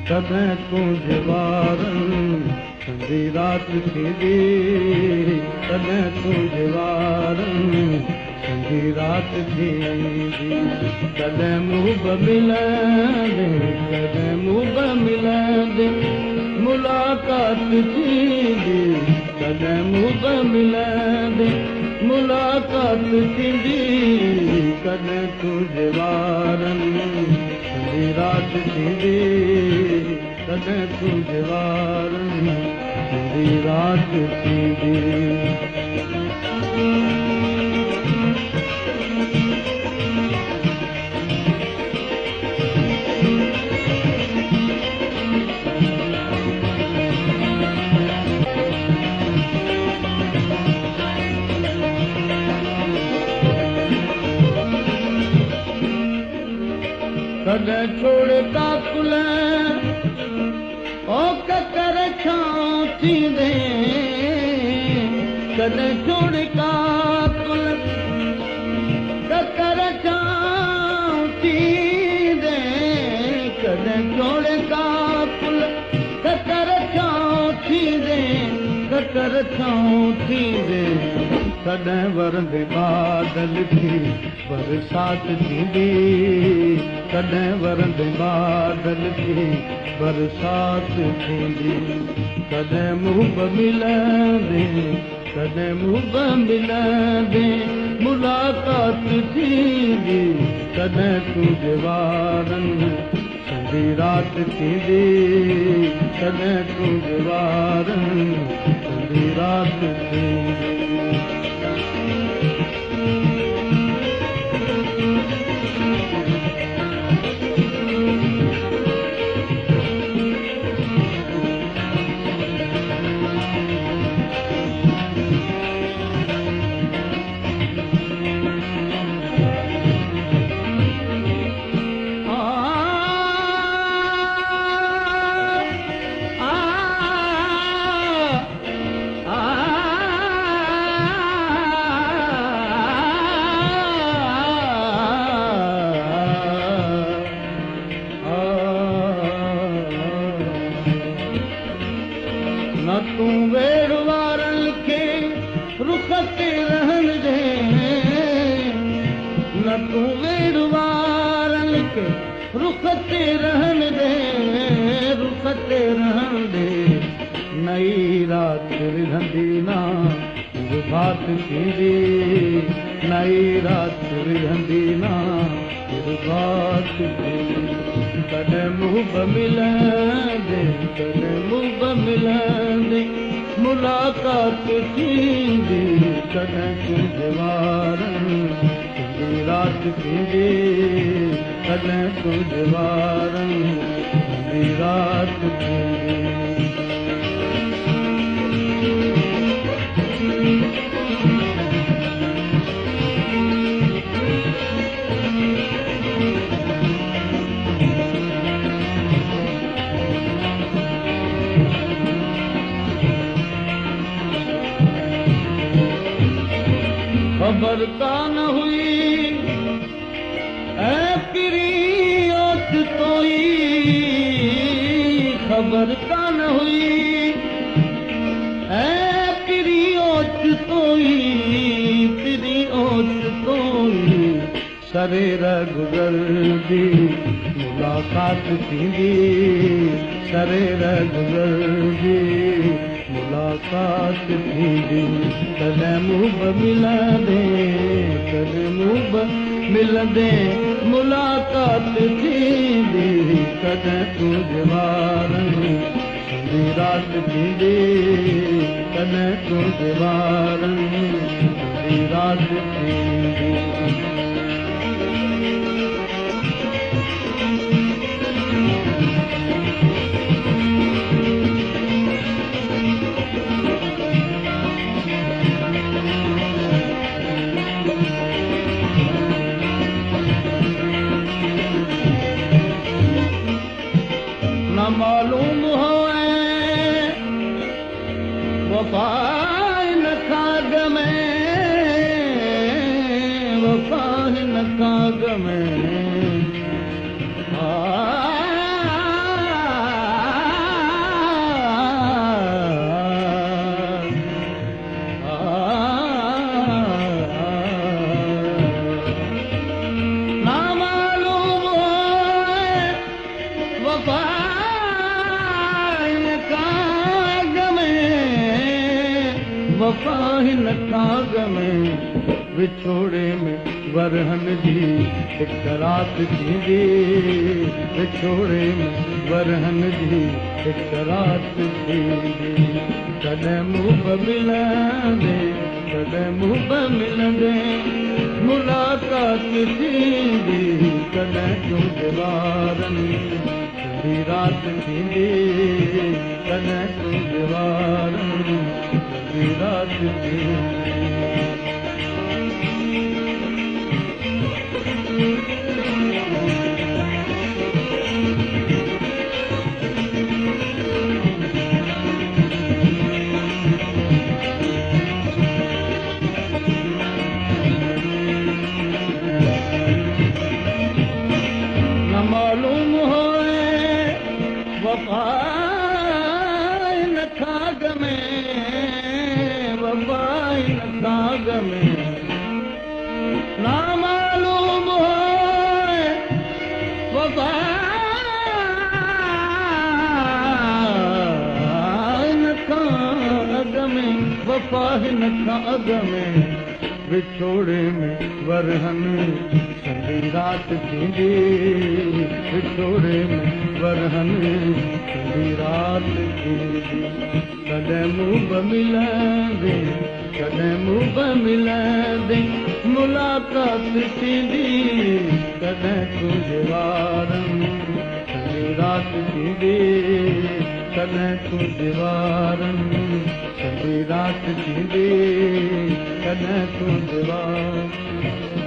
कॾहिं तुंहिंजे वारनि संधी राति थींदी कॾहिं तुंहिंजे वारनि संधी राति थींदी कॾहिं मुंहुं मिलंदे कॾहिं मुंहुं मिलंदे मुलाक़ात थींदी कॾहिं मुंहुं मिलंदे मुलाक़ात थींदी कॾहिं तुंहिंजे वारनि संधी राति थींदी कॾहिं तुंहिंजे वारनि संधी राति थींदी कॾहिं छोड़े काकुल ओ ककर छां थींदे कॾहिं छोड़े काकुल ककर छां थींदे कॾहिं छोड़े काकुल ककर छां थींदे ककर छां थींदे कॾहिं वरंदे बादल थी बरसात थींदी कॾहिं वरंदे बादल थी बरसात थींदी कॾहिं मुंहुं मिलंदे कॾहिं मुंहुं मिलंदे मुलाक़ात थींदी कॾहिं तुंहिंजे वारनि संधी राति थींदी कॾहिं तुंहिंजे वारनि संधी राति थींदी न तूं वेड़ वारनि खे रुख ते रहण दे न तूं वेड़ वारनि खे रुख ते रहण दे रुख ते रहण दे नई राति रिहंदी ना बात थींदी नई राति रिहंदी ना बात थींदी कॾहिं मुंहुं मिलंदे कॾहिं मुंहुं मिलंदे मुलाक़ात थींदी कॾहिं तुंहिंजे वारनि संधी राति थींदी कॾहिं तुंहिंजे वारनि संधी राति थींदी खबर कान हुई ऐं पिरी ओट तोई खबर कान हुई ऐं पिरी ओट तोई सरेर गुज़रदी मुलाक़ात थींदी सरेर गुज़रदी मुलाक़ात थींदी कॾहिं मुंहुं मिलंदे कॾहिं मुंहुं मिलंदे मुलाक़ात थींदी कॾहिं तुंहिंजे वारनि संधी राति थींदी कॾहिं तुंहिंजे वारनि संधी राति थींदी न मालूम हो वफ़ा न खाग में वफ़ा न खाग में वफ़ा हिन काग में विछोड़े में वरहन जी हिक रात थींदी विछोड़े में वरहन जी हिक रात थींदी कॾहिं मुंहुं मिलंदे कॾहिं मुंहुं मिलंदे मुलाक़ात थींदी कॾहिं तुंहिंजे वारनि सॼी रात थींदी कॾहिं तुंहिंजे वारनि सॼी रात थींदी मालूम होए वफ़ा हिन खाग में वफ़ा हिन खाग में ना मालूम होए वफ़ा हिन खाग में वफ़ा हिन खाग में विछोड़े में वरहन सॼी रात थींदी विछोड़े में वरहन सॼी रात थींदी कॾहिं मुंहुं मिलंदे कॾहिं मुंहुं मिलंदे मुलाक़ात थींदी कॾहिं तुंहिंजे वारनि सॼी रात थींदी कॾहिं तुंहिंजे वारनि सॼी रात थींदी कॾहिं तुंहिंजे वारनि